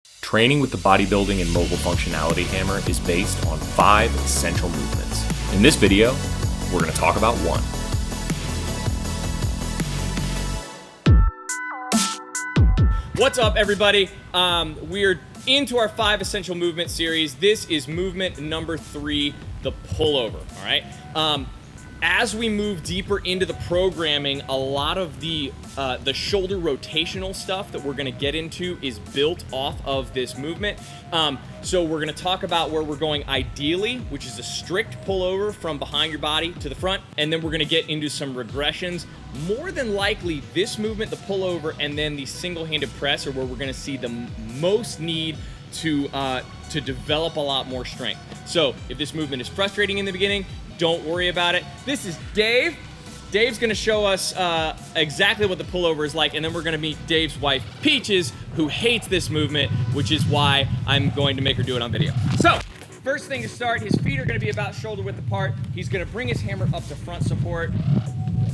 Training with the bodybuilding and mobile functionality hammer is based on 5 essential movements. In this video, we're going to talk about one. What's up, everybody? We're into our 5 essential movement series. This is movement number 3, the pullover, all right? As we move deeper into the programming, a lot of the shoulder rotational stuff that we're gonna get into is built off of this movement. So we're gonna talk about where we're going ideally, which is a strict pullover from behind your body to the front, and then we're gonna get into some regressions. More than likely, this movement, the pullover, and then the single-handed press are where we're gonna see the most need to develop a lot more strength. So if this movement is frustrating in the beginning, don't worry about it. This is Dave. Dave's gonna show us exactly what the pullover is like, and then we're gonna meet Dave's wife, Peaches, who hates this movement, which is why I'm going to make her do it on video. So, first thing to start, his feet are gonna be about shoulder width apart. He's gonna bring his hammer up to front support.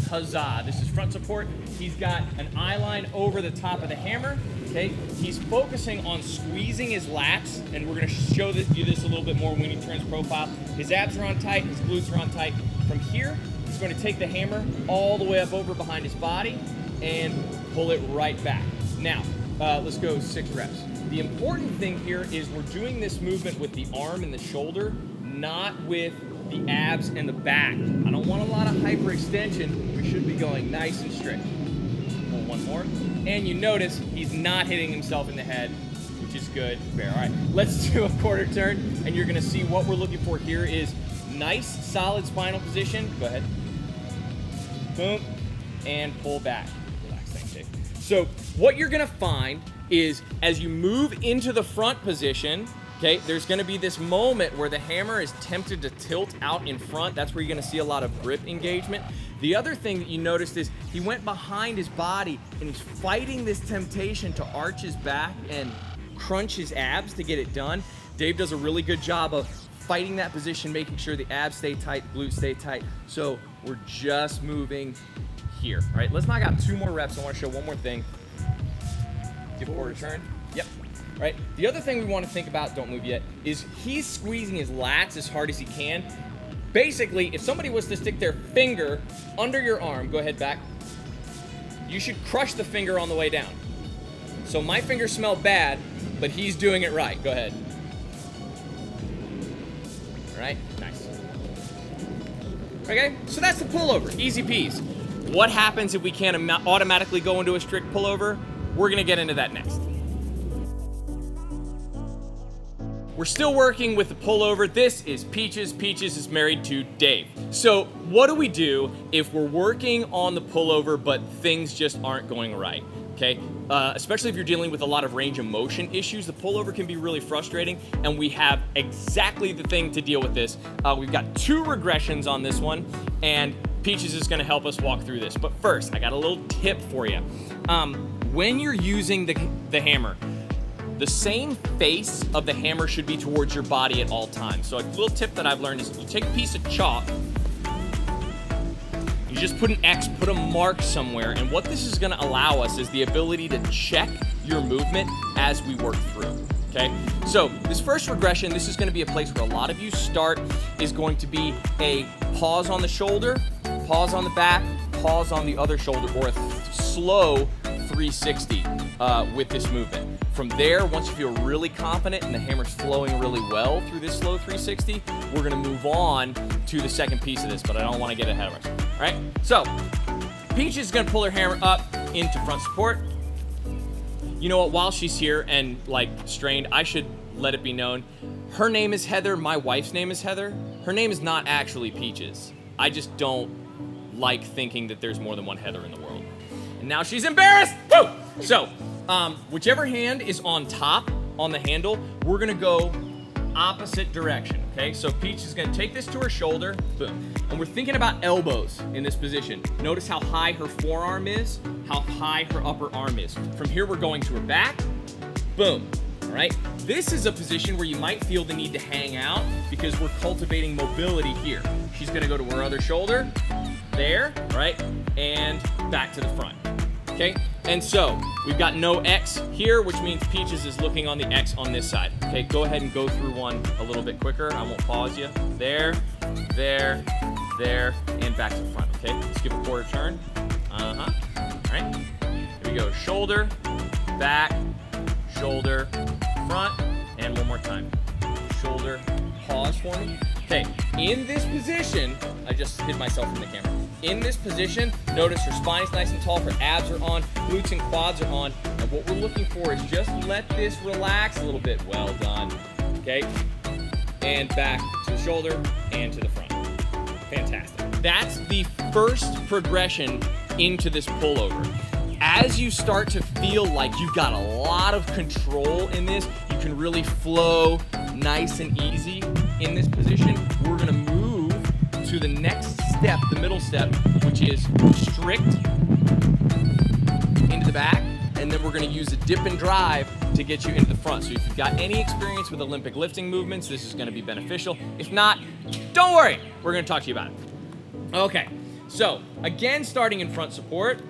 Huzzah, this is front support. He's got an eye line over the top of the hammer, okay? He's focusing on squeezing his lats, and we're gonna show you this a little bit more when he turns profile. His abs are on tight, his glutes are on tight. From here, he's gonna take the hammer all the way up over behind his body and pull it right back. Now, let's go 6 reps. The important thing here is we're doing this movement with the arm and the shoulder, not with the abs and the back. I don't want a lot of hyperextension. We should be going nice and straight. Pull one more. And you notice he's not hitting himself in the head, which is good. Fair. All right, let's do a quarter turn, and you're gonna see what we're looking for here is nice, solid spinal position. Go ahead. Boom, and pull back. Relax, thanks, Dave. So what you're gonna find is as you move into the front position, okay, there's gonna be this moment where the hammer is tempted to tilt out in front. That's where you're gonna see a lot of grip engagement. The other thing that you noticed is he went behind his body and he's fighting this temptation to arch his back and crunch his abs to get it done. Dave does a really good job of fighting that position, making sure the abs stay tight, glutes stay tight. So we're just moving here, all right? Let's knock out 2 more reps. I wanna show one more thing. Give a quarter turn. Yep. Right? The other thing we want to think about, don't move yet, is he's squeezing his lats as hard as he can. Basically, if somebody was to stick their finger under your arm, go ahead back, you should crush the finger on the way down. So my fingers smell bad, but he's doing it right. Go ahead. All right, nice. Okay, so that's the pullover, easy peas. What happens if we can't automatically go into a strict pullover? We're gonna get into that next. We're still working with the pullover. This is Peaches. Peaches is married to Dave. So what do we do if we're working on the pullover but things just aren't going right, okay? Especially if you're dealing with a lot of range of motion issues, the pullover can be really frustrating, and we have exactly the thing to deal with this. We've got 2 regressions on this one, and Peaches is gonna help us walk through this. But first, I got a little tip for you. When you're using the hammer, the same face of the hammer should be towards your body at all times. So a little tip that I've learned is you take a piece of chalk, you just put an X, put a mark somewhere, and what this is gonna allow us is the ability to check your movement as we work through, okay? So this first regression, this is gonna be a place where a lot of you start, is going to be a pause on the shoulder, pause on the back, pause on the other shoulder, or a slow 360 with this movement. From there, once you feel really confident and the hammer's flowing really well through this slow 360, we're gonna move on to the second piece of this, but I don't wanna get ahead of ourselves, all right? So, Peach is gonna pull her hammer up into front support. You know what, while she's here and like strained, I should let it be known, her name is Heather, my wife's name is Heather. Her name is not actually Peaches. I just don't like thinking that there's more than one Heather in the world. And now she's embarrassed, woo! So, whichever hand is on top on the handle, we're gonna go opposite direction, okay? So Peach is gonna take this to her shoulder, boom. And we're thinking about elbows in this position. Notice how high her forearm is, how high her upper arm is. From here, we're going to her back, boom, all right? This is a position where you might feel the need to hang out because we're cultivating mobility here. She's gonna go to her other shoulder, there, right? And back to the front, okay? And so we've got no X here, which means Peaches is looking on the X on this side. Okay, go ahead and go through one a little bit quicker. I won't pause you. There, there, there, and back to the front. Okay, let's give a quarter turn. All right, here we go. Shoulder, back, shoulder, front, and one more time. Shoulder, pause for me. Okay, in this position, I just hid myself from the camera. In this position, notice her spine is nice and tall, her abs are on, glutes and quads are on, and what we're looking for is just let this relax a little bit. Well done. Okay, and back to the shoulder and to the front. Fantastic. That's the first progression into this pullover. As you start to feel like you've got a lot of control in this, you can really flow nice and easy in this position. We're gonna move to the next step, the middle step, which is strict into the back, and then we're gonna use a dip and drive to get you into the front. So if you've got any experience with Olympic lifting movements, this is gonna be beneficial. If not, don't worry, we're gonna talk to you about it. Okay, so again, starting in front support,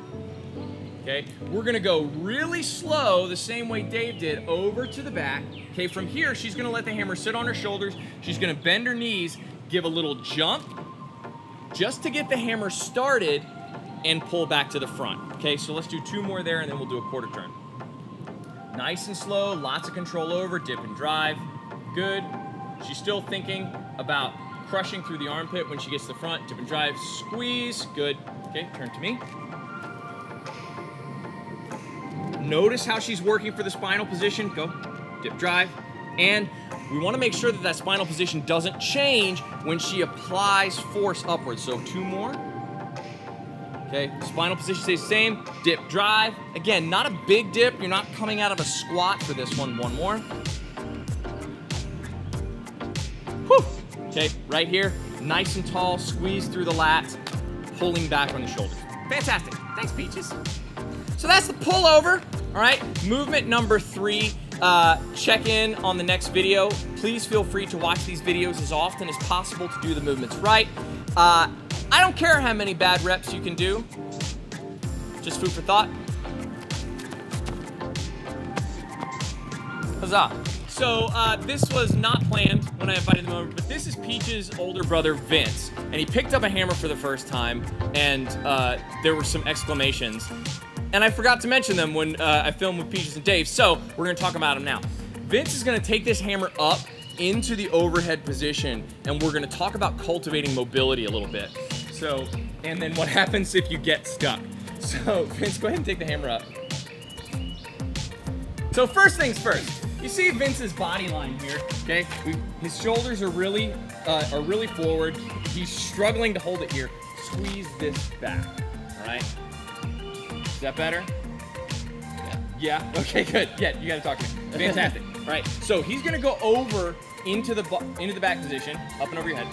okay, we're gonna go really slow, the same way Dave did, over to the back. Okay, from here, she's gonna let the hammer sit on her shoulders. She's gonna bend her knees, give a little jump, just to get the hammer started and pull back to the front. Okay, so let's do 2 more there and then we'll do a quarter turn. Nice and slow, lots of control over, dip and drive. Good. She's still thinking about crushing through the armpit when she gets to the front. Dip and drive, squeeze. Good. Okay, turn to me. Notice how she's working for the spinal position. Go, dip, drive. And we want to make sure that that spinal position doesn't change when she applies force upwards. So 2 more. Okay, spinal position stays the same. Dip, drive. Again, not a big dip. You're not coming out of a squat for this one. 1 more. Whew. Okay, right here, nice and tall, squeeze through the lats, pulling back on the shoulders. Fantastic. Thanks, Peaches. So that's the pullover. All right, movement number 3. Check in on the next video. Please feel free to watch these videos as often as possible to do the movements right. I don't care how many bad reps you can do. Just food for thought. Huzzah. So this was not planned when I invited them over, but this is Peach's older brother, Vince. And he picked up a hammer for the first time, and there were some exclamations. And I forgot to mention them when I filmed with Peaches and Dave, so we're gonna talk about them now. Vince is gonna take this hammer up into the overhead position, and we're gonna talk about cultivating mobility a little bit. So, and then what happens if you get stuck. So, Vince, go ahead and take the hammer up. So first things first, you see Vince's body line here, okay? His shoulders are really forward. He's struggling to hold it here. Squeeze this back, all right? Is that better? Yeah? Okay, good. Yeah, you gotta talk to me. Fantastic. All right, so he's gonna go over into the back position, up and over your head.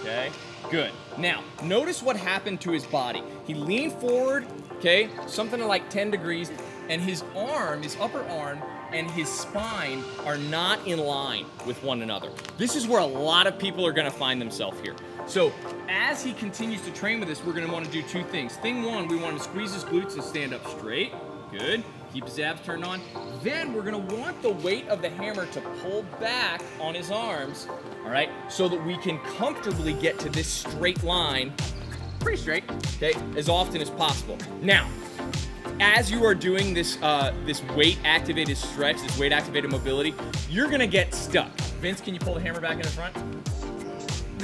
Okay, good. Now, notice what happened to his body. He leaned forward, okay, something like 10 degrees, and his arm, his upper arm, and his spine are not in line with one another. This is where a lot of people are gonna find themselves here. So as he continues to train with this, we're gonna wanna do 2 things. Thing 1, we wanna squeeze his glutes and stand up straight. Good. Keep his abs turned on. Then we're gonna want the weight of the hammer to pull back on his arms, all right, so that we can comfortably get to this straight line, pretty straight, okay, as often as possible. Now, as you are doing this this weight-activated stretch, this weight-activated mobility, you're gonna get stuck. Vince, can you pull the hammer back in the front?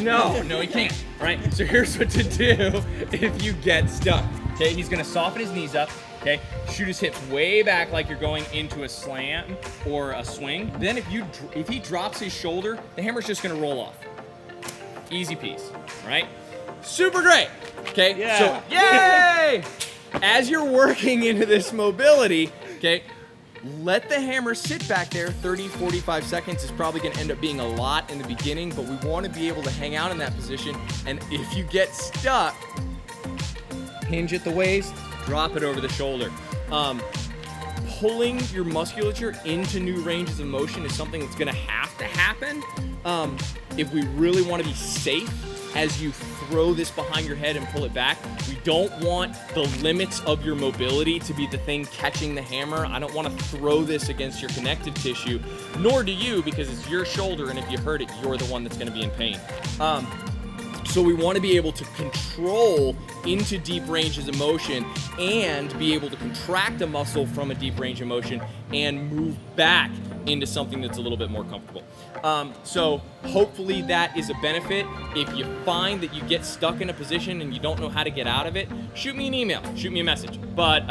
No, he can't. All right, so here's what to do if you get stuck. Okay, he's gonna soften his knees up, okay? Shoot his hips way back like you're going into a slam or a swing. Then if he drops his shoulder, the hammer's just gonna roll off. Easy piece, all right? Super great, okay? Yeah. So, yay! As you're working into this mobility, okay, let the hammer sit back there. 30, 45 seconds is probably gonna end up being a lot in the beginning, but we wanna be able to hang out in that position. And if you get stuck, hinge at the waist, drop it over the shoulder. Pulling your musculature into new ranges of motion is something that's gonna have to happen if we really wanna be safe as you throw this behind your head and pull it back. We don't want the limits of your mobility to be the thing catching the hammer. I don't want to throw this against your connective tissue, nor do you, because it's your shoulder, and if you hurt it, you're the one that's going to be in pain. So we want to be able to control into deep ranges of motion and be able to contract a muscle from a deep range of motion and move back into something that's a little bit more comfortable. So hopefully that is a benefit. If you find that you get stuck in a position and you don't know how to get out of it, shoot me an email, shoot me a message. But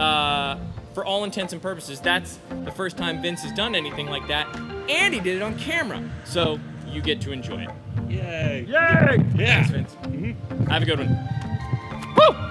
for all intents and purposes, that's the first time Vince has done anything like that, and he did it on camera. So you get to enjoy it. Yay! Yay! Yeah. Thanks, Vince. Have a good one. Woo!